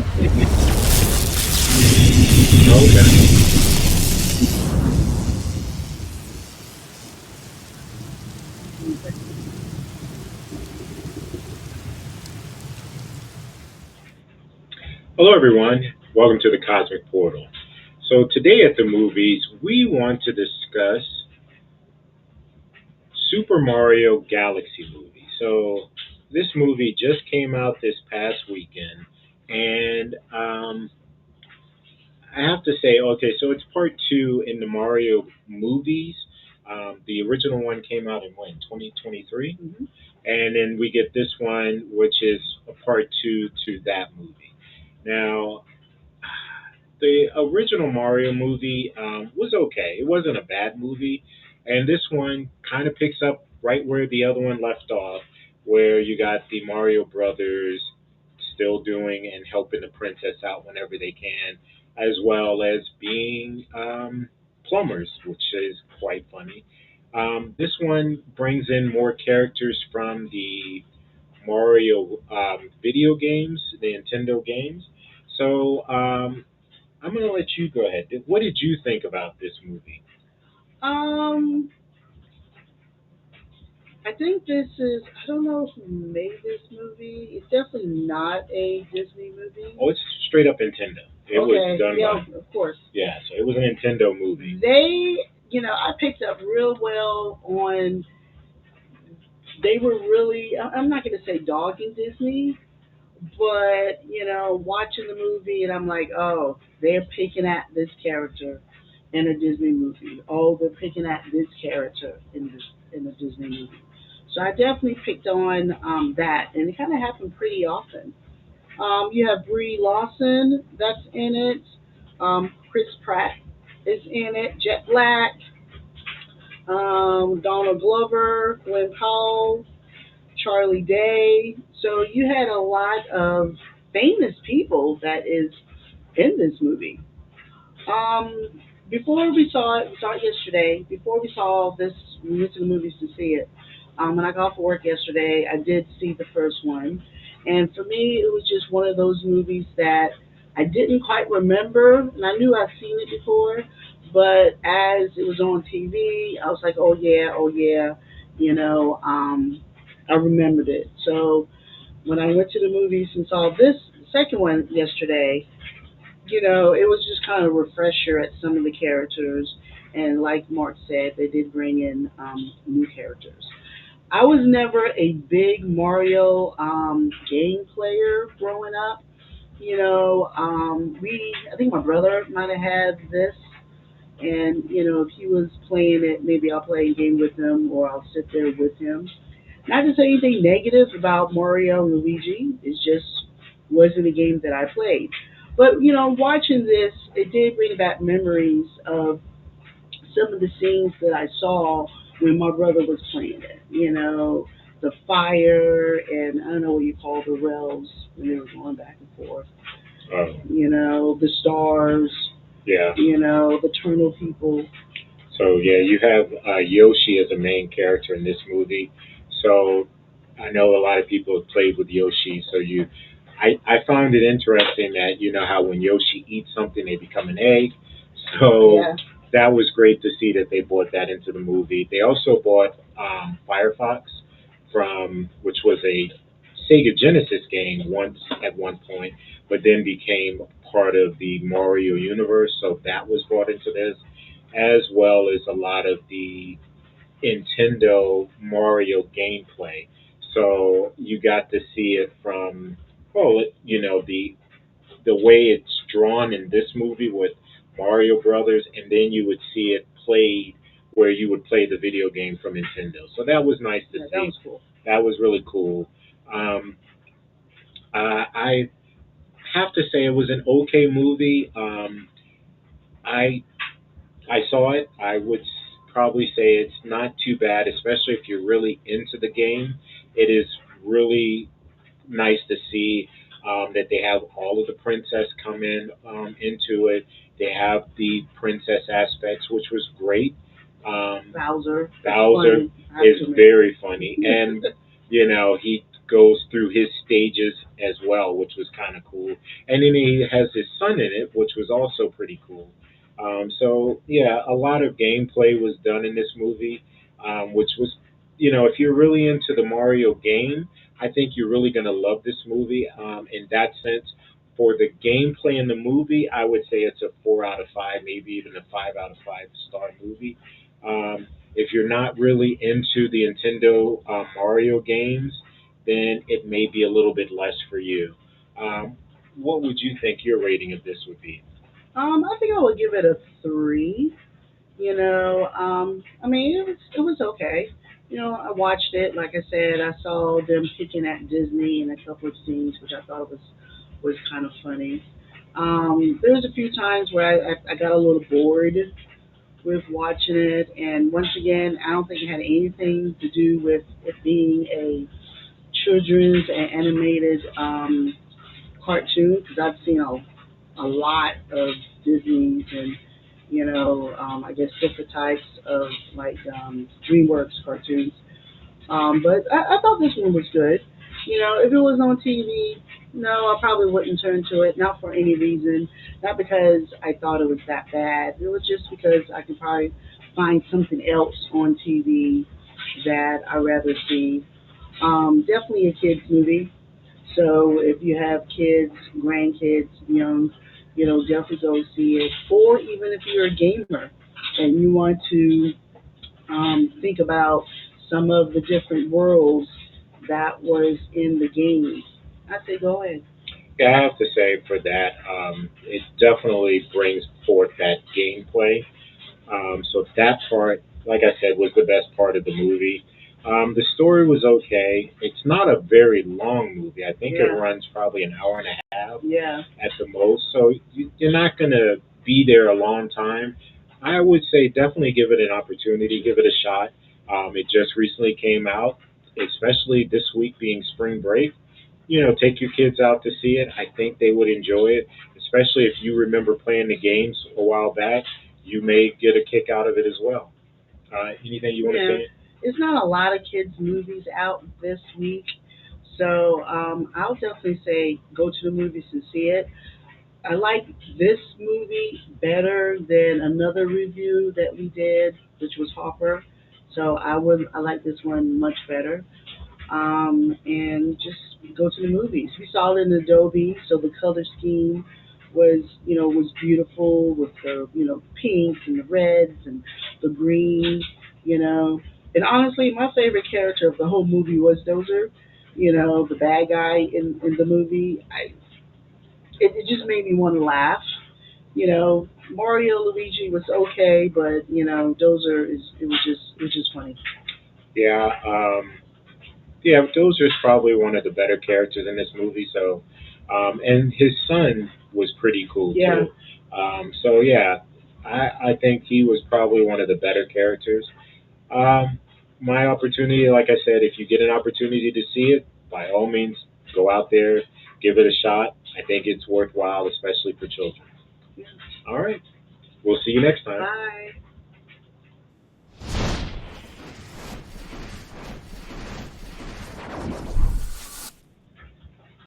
Okay. Hello, everyone. Welcome to the Cosmic Portal. So, today at the movies, we want to discuss Super Mario Galaxy movie. So, this movie just came out this past weekend, and I have to say, okay, so it's part two in the Mario movies. The original one came out in when, 2023? And then we get this one, which is a part two to that movie. Now, the original Mario movie was okay. It wasn't a bad movie, and this one kind of picks up right where the other one left off, where you got the Mario brothers still doing and helping the princess out whenever they can, as well as being plumbers, which is quite funny. This one brings in more characters from the Mario video games, the Nintendo games. So I'm going to let you go ahead. What did you think about this movie? Um, I think this is. I don't know who made this movie. It's definitely not a Disney movie. Oh, it's straight up Nintendo. It was Okay, done yeah, by, of course. yeah, so it was a Nintendo movie. I picked up real well on. They were really. I'm not going to say dogging Disney, but watching the movie and I'm like, oh, they're picking at this character in a Disney movie. Oh, they're picking at this character in a Disney movie. So I definitely picked on that, and it kind of happened pretty often. You have Brie Larson that's in it. Chris Pratt is in it. Jet Black, Donald Glover, Glenn Powell, Charlie Day. So you had a lot of famous people that is in this movie. Before we saw it yesterday. Before we saw this, we went to the movies to see it. When I got off of work yesterday, I did see the first one, and for me, it was just one of those movies that I didn't quite remember, and I knew I'd seen it before, but as it was on TV, I was like, oh yeah, I remembered it. So when I went to the movies and saw this second one yesterday, it was just kind of a refresher at some of the characters. And like Mark said, they did bring in new characters. I was never a big Mario game player growing up. I think my brother might have had this, and if he was playing it, maybe I'll play a game with him or I'll sit there with him. Not to say anything negative about Mario and Luigi. It just wasn't a game that I played. But watching this, it did bring back memories of some of the scenes that I saw when my brother was playing it. The fire and I don't know what you call the rails when they were going back and forth. The stars. Yeah. The Turtle people. So yeah, you have Yoshi as a main character in this movie. So I know a lot of people have played with Yoshi. I found it interesting that you know how when Yoshi eats something, they become an egg. So Yeah. that was great to see that they brought that into the movie. They also brought Firefox from which was a Sega Genesis game once at one point, but then became part of the Mario universe. So that was brought into this, as well as a lot of the Nintendo Mario gameplay. So you got to see it from, well, the way it's drawn in this movie with Mario Brothers, and then you would see it played where you would play the video game from Nintendo. So that was nice to Yeah, see. that was cool. That was really cool. Um, I have to say it was an okay movie. I I saw it. I would probably say it's not too bad, especially if you're really into the game. It is really nice to see that they have all of the princess come in into it. They have the princess aspects, which was great. Bowser. Bowser Funny. is very funny, and he goes through his stages as well, which was kind of cool. And then he has his son in it, which was also pretty cool. So yeah, a lot of gameplay was done in this movie, which was, if you're really into the Mario game, I think you're really gonna love this movie. In that sense, for the gameplay in the movie, I would say it's a 4 out of 5, maybe even a 5 out of 5 star movie. If you're not really into the Nintendo Mario games, then it may be a little bit less for you. Um, what would you think your rating of this would be? I think I would give it a 3. I mean, it was okay. I watched it. Like I said, I saw them picking at Disney in a couple of scenes, which I thought was kind of funny. There was a few times where I got a little bored with watching it, and once again, I don't think it had anything to do with it being a children's and animated cartoon, because I've seen a lot of Disney's and I guess different types of like DreamWorks cartoons. But I thought this one was good. If it was on TV, no, I probably wouldn't turn to it. Not for any reason. Not because I thought it was that bad. It was just because I could probably find something else on TV that I rather see. Definitely a kids movie. So if you have kids, grandkids, young, definitely go see it. Or even if you're a gamer and you want to think about some of the different worlds that was in the game, I say go ahead. Yeah, I have to say for that, it definitely brings forth that gameplay. So that part, like I said, was the best part of the movie. The story was okay. It's not a very long movie. I think it Yeah. runs probably an hour and a half Yeah. at the most. So you're not going to be there a long time. I would say definitely give it an opportunity, give it a shot. It just recently came out, especially this week being spring break. Take your kids out to see it. I think they would enjoy it, especially if you remember playing the games a while back. You may get a kick out of it as well. Anything you want to Yeah. say? It's not a lot of kids movies out this week. So I'll definitely say go to the movies and see it. I like this movie better than another review that we did, which was Hopper. So I like this one much better. And just go to the movies. We saw it in Adobe, so the color scheme was beautiful with the pinks and the reds and the greens, you know. And honestly, my favorite character of the whole movie was Dozer, the bad guy in the movie. It just made me want to laugh. Mario Luigi was okay, but Dozer it was just funny. Yeah, yeah. Those are probably one of the better characters in this movie. So, and his son was pretty cool Yeah. too. So yeah, I think he was probably one of the better characters. Um, my opportunity, like I said, if you get an opportunity to see it, by all means, go out there, give it a shot. I think it's worthwhile, especially for children. All right. We'll see you next time. Bye.